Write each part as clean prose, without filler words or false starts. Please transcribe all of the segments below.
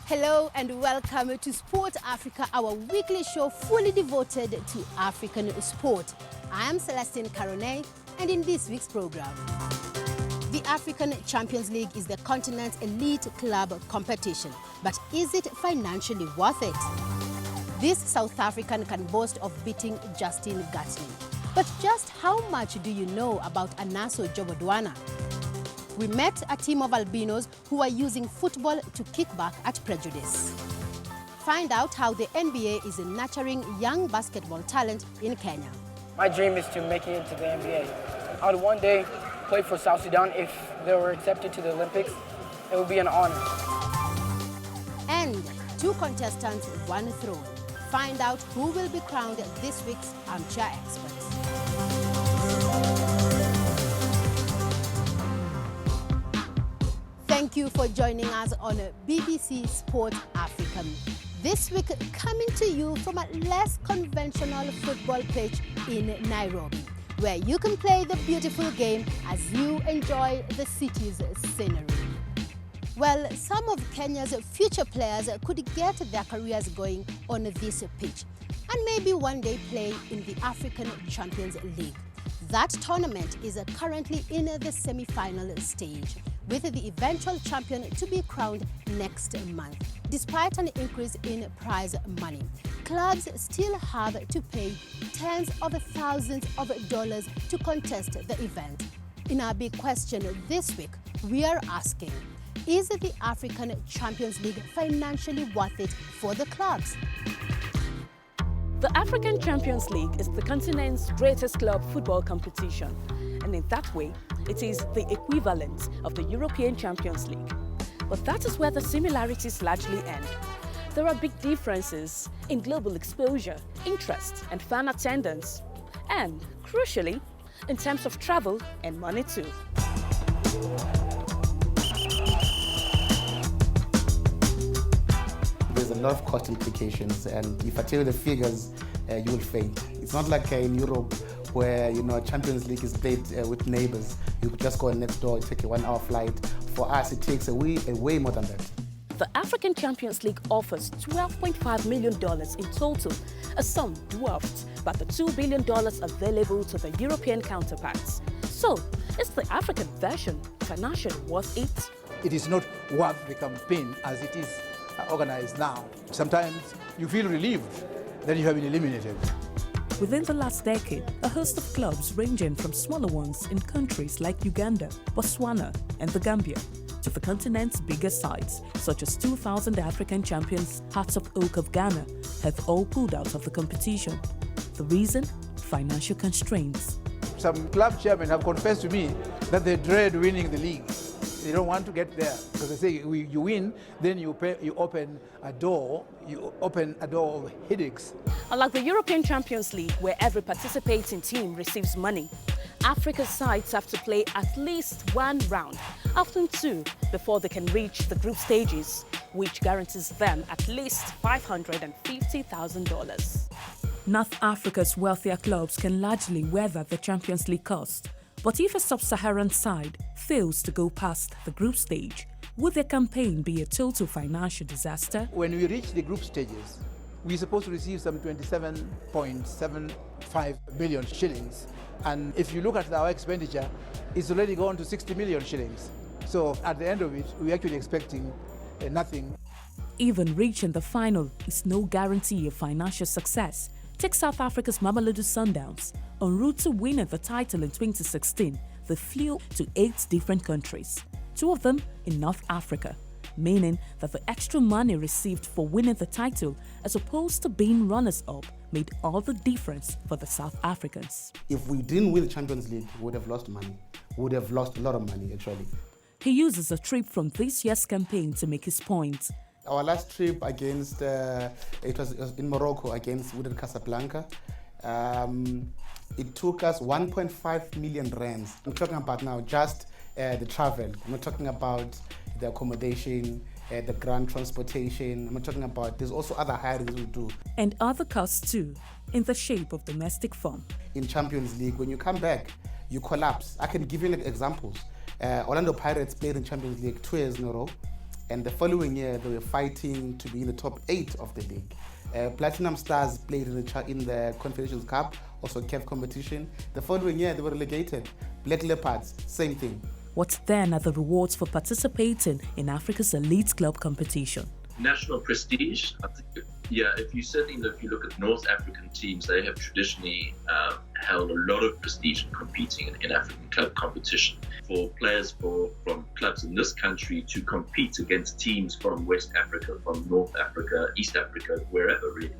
Hello and welcome to Sport Africa, our weekly show fully devoted to African sport. I am Celestine Karoney, and in this week's program, the African Champions League is the continent's elite club competition, but is it financially worth it? This South African can boast of beating Celestine Karoney. But just how much do you know about Anaso Jobodwana? We met a team of albinos who are using football to kick back at prejudice. Find out how the NBA is nurturing young basketball talent in Kenya. My dream is to make it into the NBA. I would one day play for South Sudan if they were accepted to the Olympics. It would be an honor. And two contestants, one throne. Find out who will be crowned this week's armchair experts. Thank you for joining us on BBC Sport Africa. This week, coming to you from a less conventional football pitch in Nairobi, where you can play the beautiful game as you enjoy the city's scenery. Well, some of Kenya's future players could get their careers going on this pitch and maybe one day play in the African Champions League. That tournament is currently in the semi-final stage, with the eventual champion to be crowned next month. Despite an increase in prize money, clubs still have to pay tens of thousands of dollars to contest the event. In our big question this week, we are asking, is the African Champions League financially worth it for the clubs? The African Champions League is the continent's greatest club football competition, and in that way, it is the equivalent of the European Champions League. But that is where the similarities largely end. There are big differences in global exposure, interest, and fan attendance, and, crucially, in terms of travel and money too. There's a lot of cost implications, and if I tell you the figures, you will faint. It's not like in Europe where Champions League is played with neighbors. You could just go next door, take a 1 hour flight. For us, it takes way more than that. The African Champions League offers $12.5 million in total, a sum dwarfed by the $2 billion available to the European counterparts. So, is the African version financially worth it? It is not worth the campaign as it is organized now. Sometimes you feel relieved that you have been eliminated. Within the last decade, a host of clubs ranging from smaller ones in countries like Uganda, Botswana, and the Gambia, to the continent's biggest sides, such as 2000 African champions Hearts of Oak of Ghana, have all pulled out of the competition. The reason? Financial constraints. Some club chairmen have confessed to me that they dread winning the league. They don't want to get there because they say you win, then you open a door of headaches. Unlike the European Champions League, where every participating team receives money, Africa's sides have to play at least one round, often two, before they can reach the group stages, which guarantees them at least $550,000. North Africa's wealthier clubs can largely weather the Champions League cost. But if a sub-Saharan side fails to go past the group stage, would their campaign be a total financial disaster? When we reach the group stages, we're supposed to receive some 27.75 billion shillings. And if you look at our expenditure, it's already gone to 60 million shillings. So at the end of it, we're actually expecting nothing. Even reaching the final is no guarantee of financial success. Take South Africa's Mamelodi Sundowns. En route to winning the title in 2016, they flew to 8 different countries, 2 of them in North Africa, meaning that the extra money received for winning the title as opposed to being runners-up made all the difference for the South Africans. If we didn't win the Champions League, we would have lost money. We would have lost a lot of money, actually. He uses a trip from this year's campaign to make his point. Our last trip against, it was in Morocco against Wydad Casablanca. It took us 1.5 million rands. I'm talking about now just the travel. I'm not talking about the accommodation, the ground transportation. I'm not talking about, there's also other hirings we do. And other costs too, in the shape of domestic form. In Champions League, when you come back, you collapse. I can give you examples. Orlando Pirates played in Champions League 2 years in a row. And the following year, they were fighting to be in the top 8 of the league. Platinum Stars played in the Confederations Cup, also CAF competition. The following year, they were relegated. Black Leopards, same thing. What then are the rewards for participating in Africa's elite club competition? National prestige. I think, if you look at North African teams, they have traditionally held a lot of prestige in competing in African club competition. For players from clubs in this country to compete against teams from West Africa, from North Africa, East Africa, wherever really,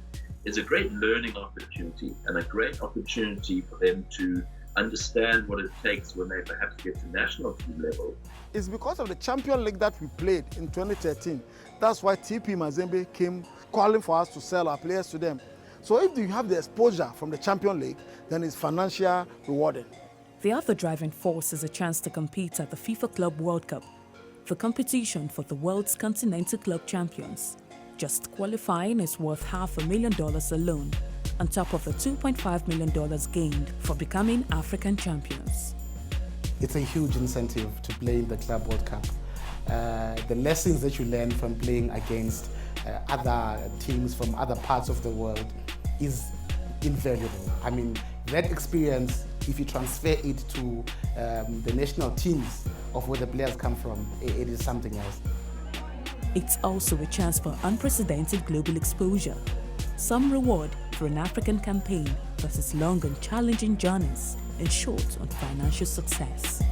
is a great learning opportunity and a great opportunity for them to understand what it takes when they perhaps get to national team level. It's because of the Champion League that we played in 2013. That's why TP Mazembe came calling for us to sell our players to them. So if you have the exposure from the Champion League, then it's financially rewarding. The other driving force is a chance to compete at the FIFA Club World Cup, the competition for the world's continental club champions. Just qualifying is worth $500,000 alone, on top of the $2.5 million gained for becoming African champions. It's a huge incentive to play in the Club World Cup. The lessons that you learn from playing against other teams from other parts of the world is invaluable. I mean, that experience, if you transfer it to the national teams of where the players come from, it is something else. It's also a chance for unprecedented global exposure. Some reward for an African campaign versus long and challenging journeys and short on financial success.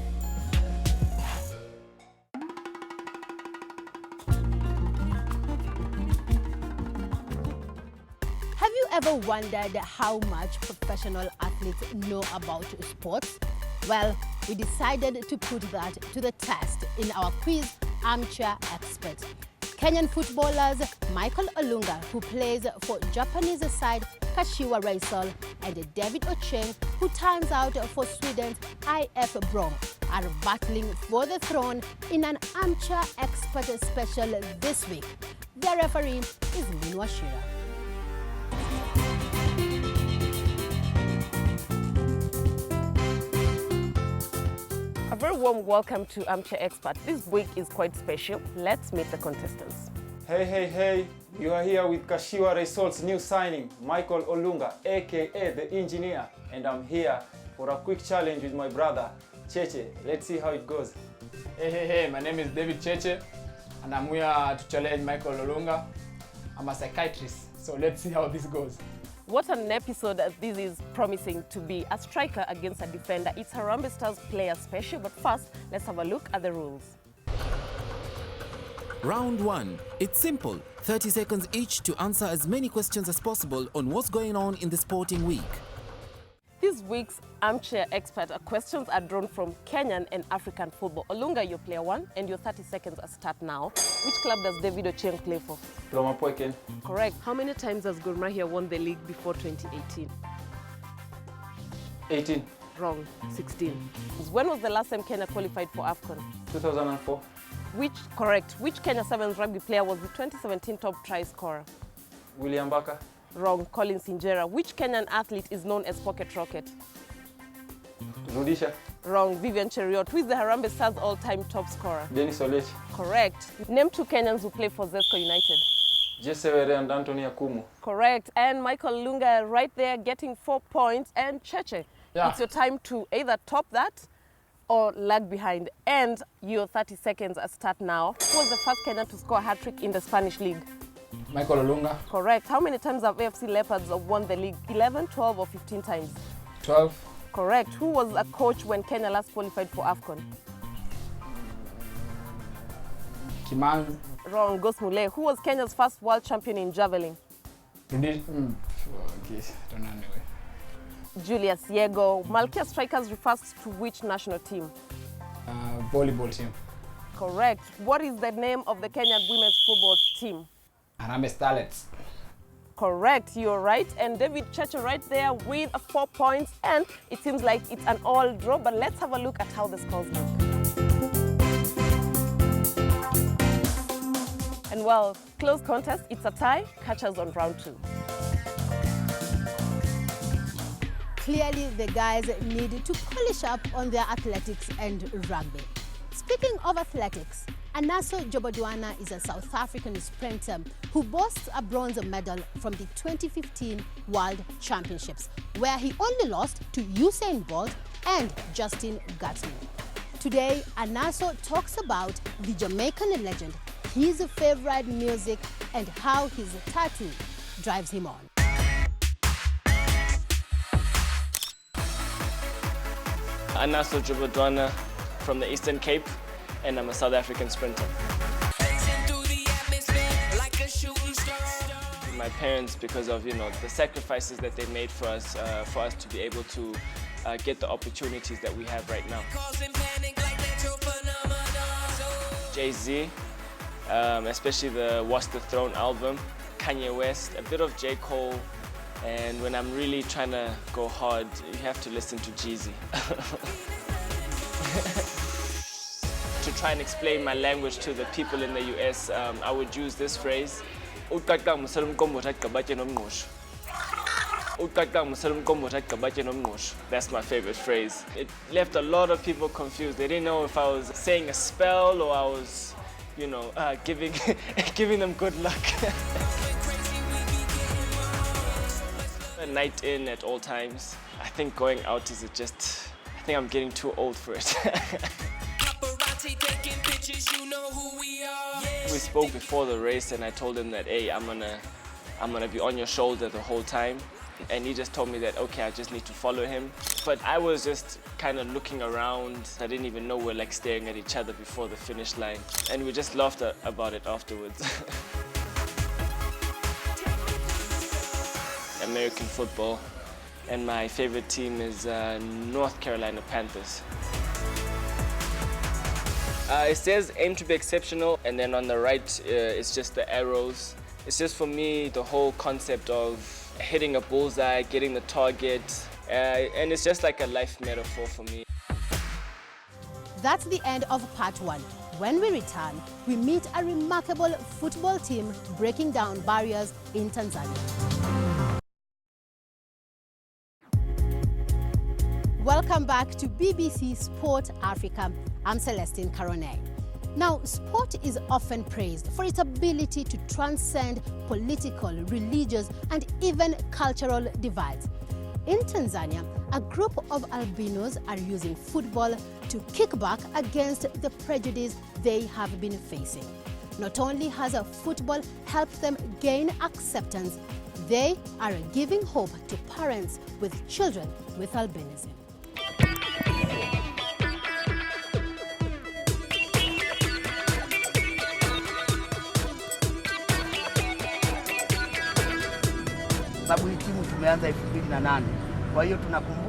Have you ever wondered how much professional athletes know about sports? Well, we decided to put that to the test in our quiz Armchair Expert. Kenyan footballers Michael Olunga, who plays for Japanese side Kashiwa Reysol, and David Ocheng, who turns out for Sweden's IF Brom, are battling for the throne in an Armchair Expert special this week. The referee is Minwa Shira. A very warm welcome to Armchair Expert. This week is quite special. Let's meet the contestants. Hey, you are here with Kashiwa Reysol's new signing, Michael Olunga, aka the engineer, and I'm here for a quick challenge with my brother, Cheche. Let's see how it goes. Hey, my name is David Cheche, and I'm here to challenge Michael Olunga. I'm a psychiatrist, so let's see how this goes. What an episode this is promising to be. A striker against a defender. It's Harambee Stars player special, but first, let's have a look at the rules. Round 1. It's simple. 30 seconds each to answer as many questions as possible on what's going on in the sporting week. This week's Armchair Expert questions are drawn from Kenyan and African football. Olunga, you're player 1, and your 30 seconds start now. Which club does David Ocheng play for? Roma Poiken. Correct. How many times has Gor Mahia won the league before 2018? 18. Wrong. 16. When was the last time Kenya qualified for AFCON? 2004. Correct. Which Kenya Sevens rugby player was the 2017 top try scorer? William Baka. Wrong. Colin Sinjera. Which Kenyan athlete is known as Pocket Rocket? Rudisha. Wrong. Vivian Cheriot. Who is the Harambee Stars all-time top scorer? Dennis Olech. Correct. Name 2 Kenyans who play for Zesco United. Jesewere and Anthony Akumu. Correct. And Michael Olunga right there getting 4 points. And Cheche, it's your time to either top that or lag behind. And your 30 seconds start now. Who was the first Kenyan to score a hat-trick in the Spanish league? Michael Olunga. Correct. How many times have AFC Leopards won the league? 11, 12 or 15 times? 12. Correct. Who was a coach when Kenya last qualified for AFCON? Kimang. Wrong. Gos Mule. Who was Kenya's first world champion in javelin? Okay, don't know anyway. Julius Yego. Malkia Strikers refers to which national team? Volleyball team. Correct. What is the name of the Kenyan women's football team? Harambee Starlets. Correct, you're right. And David Cheche right there with 4 points. And it seems like it's an all draw, but let's have a look at how the scores look. And well, close contest, it's a tie. Catch us on round 2. Clearly, the guys need to polish up on their athletics and rugby. Speaking of athletics, Anaso Jobodwana is a South African sprinter who boasts a bronze medal from the 2015 World Championships, where he only lost to Usain Bolt and Justin Gatlin. Today, Anaso talks about the Jamaican legend, his favorite music, and how his tattoo drives him on. Anaso Jobodwana from the Eastern Cape, and I'm a South African sprinter. My parents, because of the sacrifices that they made for us to be able to get the opportunities that we have right now. Jay-Z, especially the Watch the Throne album, Kanye West, a bit of J. Cole, and when I'm really trying to go hard, you have to listen to Jeezy. To try and explain my language to the people in the US, I would use this phrase. That's my favorite phrase. It left a lot of people confused. They didn't know if I was saying a spell or I was, giving them good luck. A night in at all times. I think going out is I think I'm getting too old for it. We spoke before the race and I told him that, hey, I'm gonna be on your shoulder the whole time. And he just told me that, okay, I just need to follow him. But I was just kind of looking around. I didn't even know we're like staring at each other before the finish line. And we just laughed about it afterwards. American football. And my favorite team is North Carolina Panthers. It says aim to be exceptional, and then on the right it's just the arrows. It's just for me the whole concept of hitting a bullseye, getting the target, and it's just like a life metaphor for me. That's the end of part one. When we return, we meet a remarkable football team breaking down barriers in Tanzania. Welcome back to BBC Sport Africa. I'm Celestine Karoney. Now, sport is often praised for its ability to transcend political, religious, and even cultural divides. In Tanzania, a group of albinos are using football to kick back against the prejudice they have been facing. Not only has football helped them gain acceptance, they are giving hope to parents with children with albinism.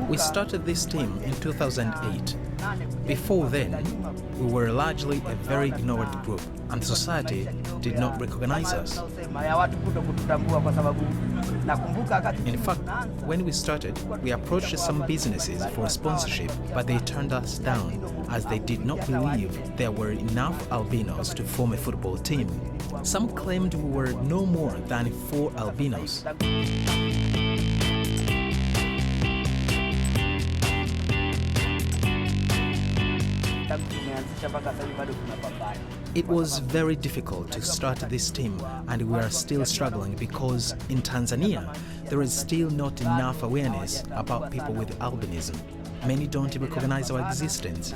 We started this team in 2008. Before then, we were largely a very ignored group, and society did not recognize us. In fact, when we started, we approached some businesses for sponsorship, but they turned us down as they did not believe there were enough albinos to form a football team. Some claimed we were no more than 4 albinos. It was very difficult to start this team, and we are still struggling because in Tanzania there is still not enough awareness about people with albinism. Many don't recognize our existence,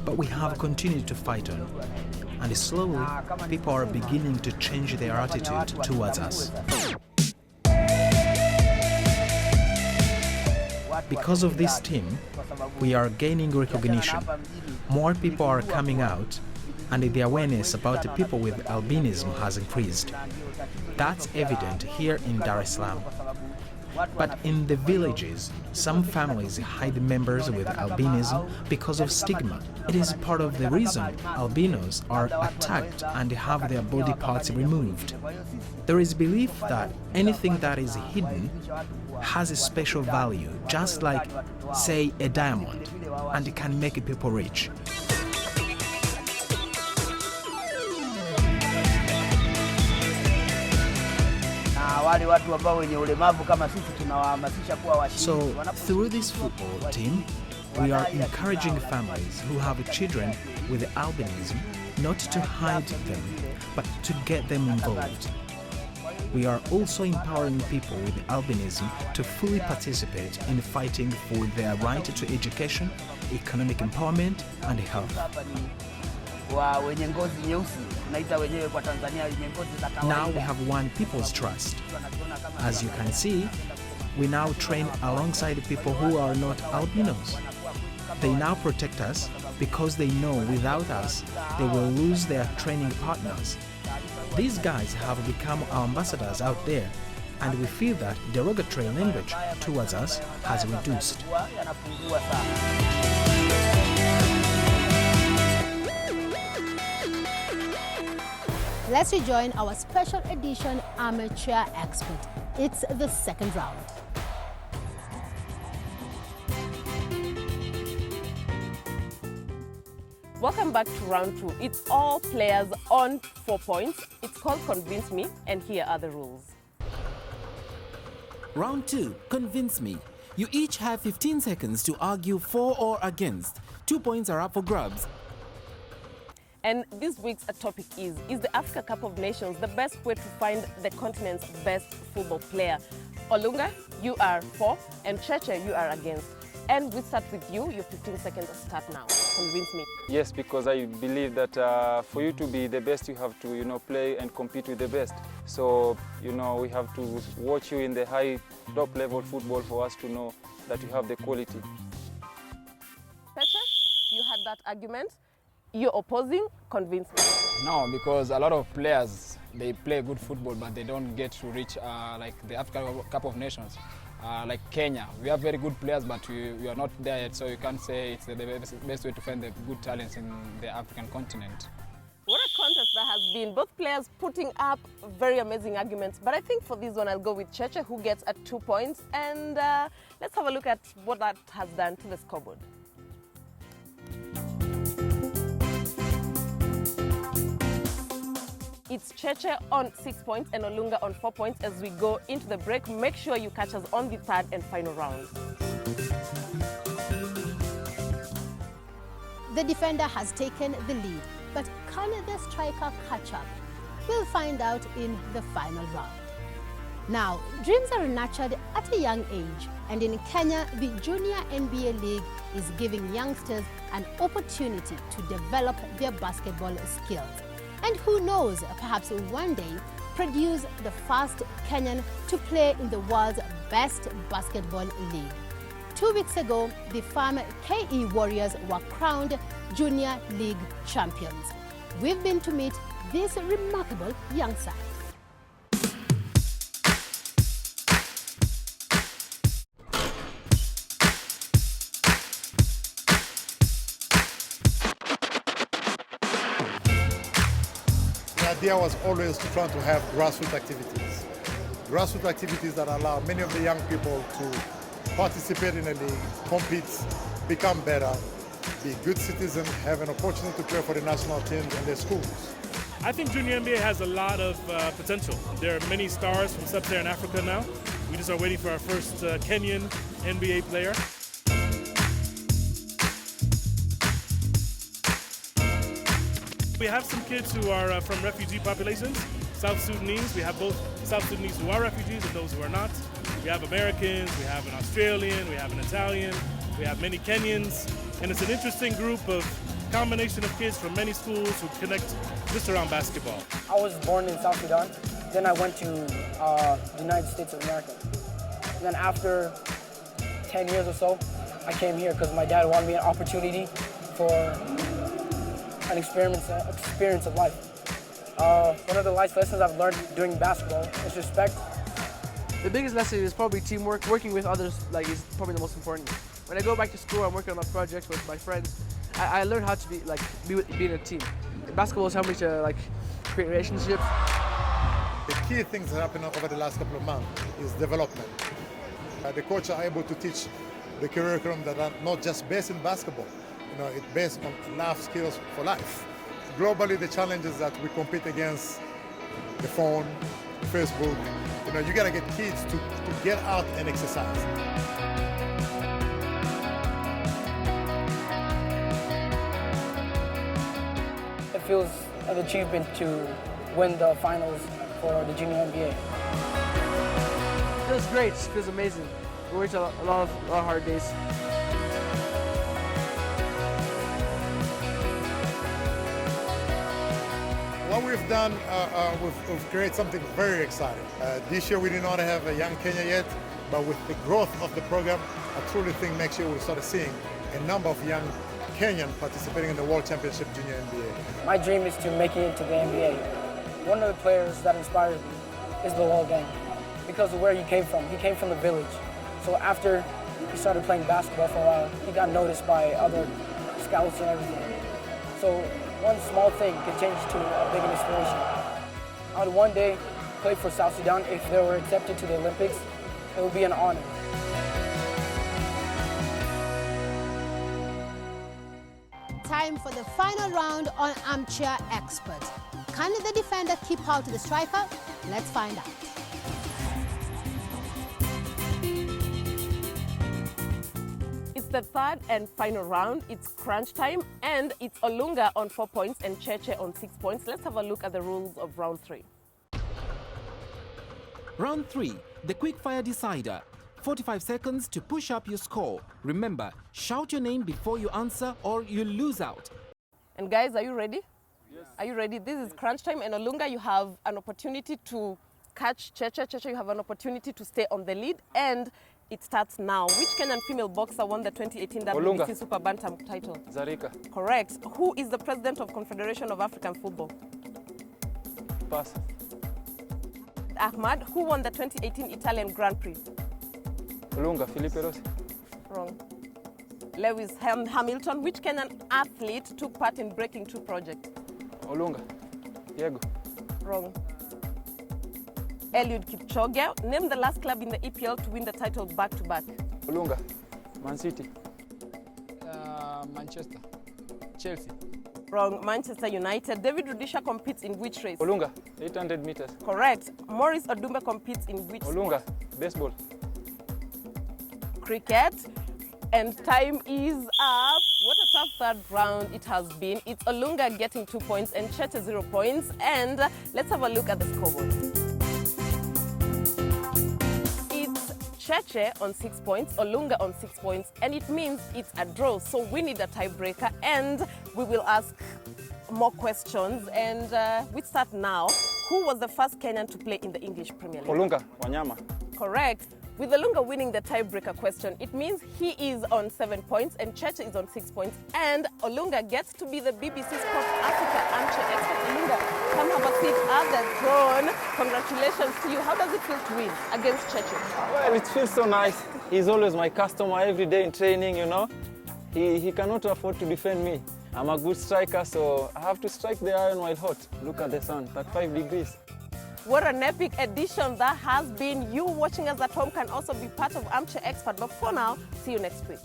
but we have continued to fight on. And slowly, people are beginning to change their attitude towards us. Because of this team, we are gaining recognition. More people are coming out, and the awareness about the people with albinism has increased. That's evident here in Dar es Salaam. But in the villages, some families hide members with albinism because of stigma. It is part of the reason albinos are attacked and have their body parts removed. There is belief that anything that is hidden has a special value, just like, say, a diamond, and it can make people rich. So, through this football team, we are encouraging families who have children with albinism not to hide them, but to get them involved. We are also empowering people with albinism to fully participate in fighting for their right to education, economic empowerment, and health. Now we have won people's trust. As you can see, we now train alongside people who are not albinos. They now protect us because they know without us, they will lose their training partners. These guys have become our ambassadors out there, and we feel that derogatory language towards us has reduced. Let's rejoin our special edition amateur expert. It's the second round. Welcome back to round 2. It's all players on 4 points. It's called Convince Me, and here are the rules. Round 2, Convince Me. You each have 15 seconds to argue for or against. 2 points are up for grabs. And this week's topic is the Africa Cup of Nations the best way to find the continent's best football player? Olunga, you are for, and Cheche, you are against. And we start with you. Your 15 seconds start now. Convince me. Yes, because I believe that for you to be the best, you have to, play and compete with the best. So, we have to watch you in the high top-level football for us to know that you have the quality. Cheche, you had that argument. You're opposing. Convince me. No, because a lot of players, they play good football, but they don't get to reach like the Africa Cup of Nations. Like Kenya, we have very good players, but we are not there yet, so you can't say it's the best way to find the good talents in the African continent. What a contest that has been. Both players putting up very amazing arguments, but I think for this one I'll go with Cheche, who gets 2 points, and let's have a look at what that has done to the scoreboard. It's Cheche on 6 points and Olunga on 4 points as we go into the break. Make sure you catch us on the third and final round. The defender has taken the lead, but can the striker catch up? We'll find out in the final round. Now, dreams are nurtured at a young age, and in Kenya, the Junior NBA League is giving youngsters an opportunity to develop their basketball skills. And who knows, perhaps one day, produce the first Kenyan to play in the world's best basketball league. 2 weeks ago, the Farm KE Warriors were crowned Junior League champions. We've been to meet this remarkable young side. The idea was always to try to have grassroots activities. Grassroots activities that allow many of the young people to participate in a league, compete, become better, be good citizens, have an opportunity to play for the national teams in their schools. I think Junior NBA has a lot of potential. There are many stars from sub-Saharan Africa now. We just are waiting for our first Kenyan NBA player. We have some kids who are from refugee populations, South Sudanese. We have both South Sudanese who are refugees and those who are not. We have Americans, we have an Australian, we have an Italian, we have many Kenyans. And it's an interesting group of combination of kids from many schools who connect just around basketball. I was born in South Sudan. Then I went to the United States of America. And then after 10 years or so, I came here because my dad wanted me an opportunity for an experience of life. One of the life lessons I've learned doing basketball is respect. The biggest lesson is probably teamwork. Working with others is probably the most important. When I go back to school, I'm working on a project with my friends. I learned how to be in a team. Basketball has helped me to create relationships. The key things that happen over the last couple of months is development. The coach are able to teach the curriculum that are not just based in basketball. It's based on life skills for life. Globally, the challenge is that we compete against the phone, Facebook. You gotta get kids to get out and exercise. If feels an achievement to win the finals for the junior NBA. It feels great. It feels amazing. We worked a lot of hard days. What we've done, we've created something very exciting. This year we do not have a young Kenya yet, but with the growth of the program, I truly think next year we'll start seeing a number of young Kenyan participating in the World Championship Junior NBA. My dream is to make it into the NBA. One of the players that inspired me is the Wall Gang because of where he came from. He came from the village. So after he started playing basketball for a while, he got noticed by other scouts and everything. So one small thing could change to a big inspiration. I would one day play for South Sudan. If they were accepted to the Olympics, it would be an honor. Time for the final round on Armchair Expert. Can the defender keep out the striker? Let's find out. It's the third and final round. It's crunch time, and it's Olunga on 4 points and Cheche on 6 points. Let's have a look at the rules of round 3. Round 3, the quickfire decider. 45 seconds to push up your score. Remember, shout your name before you answer or you'll lose out. And guys, are you ready? Yes. Are you ready? This is crunch time, and Olunga, you have an opportunity to catch Cheche. Cheche, you have an opportunity to stay on the lead, and it starts now. Which Kenyan female boxer won the 2018 WBC Super Bantam title? Zarika. Correct. Who is the president of Confederation of African Football? Pass. Ahmad. Who won the 2018 Italian Grand Prix? Olunga, Felipe Rossi. Wrong. Lewis Hamilton. Which Kenyan athlete took part in Breaking 2 project? Olunga, Diego. Wrong. Eliud Kipchoge. Name the last club in the EPL to win the title back-to-back. Olunga, Man City. Manchester. Chelsea. Wrong. Manchester United. David Rudisha competes in which race? Olunga, 800 meters. Correct. Maurice Odumbe competes in which Olunga, sport? baseball. Cricket. And time is up. What a tough third round it has been. It's Olunga getting 2 points and Cheche 0 points. And let's have a look at the scoreboard. It's Cheche on 6 points, Olunga on 6 points, and it means it's a draw. So we need a tiebreaker, and we will ask more questions. And we start now. Who was the first Kenyan to play in the English Premier League? Olunga, Wanyama. Correct. With Olunga winning the tiebreaker question, it means he is on 7 points and Cheche is on 6 points, and Olunga gets to be the BBC Sport Africa Armchair Expert. Olunga, come have a seat at the throne. Congratulations to you. How does it feel to win against Cheche? Well, it feels so nice. He's always my customer every day in training, you know. He cannot afford to defend me. I'm a good striker, so I have to strike the iron while hot. Look at the sun, 35 degrees. What an epic edition that has been. You watching us at home can also be part of Armchair Expert. But for now, see you next week.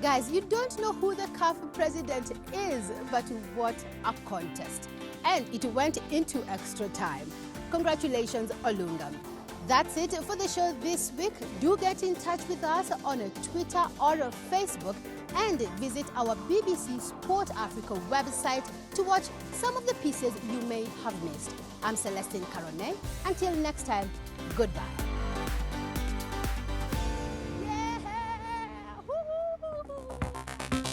Guys, you don't know who the CAF president is, but what a contest. And it went into extra time. Congratulations, Olunga. That's it for the show this week. Do get in touch with us on Twitter or Facebook, and visit our BBC Sport Africa website to watch some of the pieces you may have missed. I'm Celestine Karoney. Until next time, goodbye.